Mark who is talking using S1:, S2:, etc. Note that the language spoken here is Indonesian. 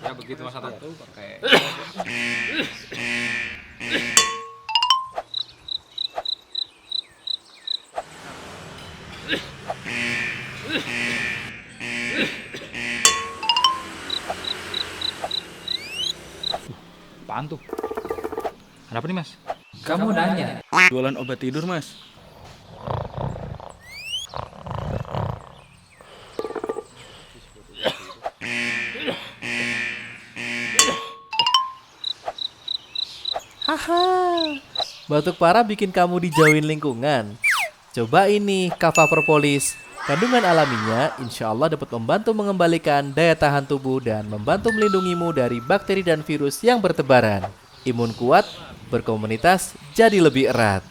S1: Ya begitu Mas Satu tuh pakai apaan tuh? Ada apa nih Mas?
S2: Kamu nanya.
S3: Jualan obat tidur, Mas.
S4: Haha, batuk parah bikin kamu dijauhin lingkungan. Coba ini Kava Propolis. Kandungan alaminya insya Allah dapat membantu mengembalikan daya tahan tubuh dan membantu melindungimu dari bakteri dan virus yang bertebaran. Imun kuat, berkomunitas jadi lebih erat.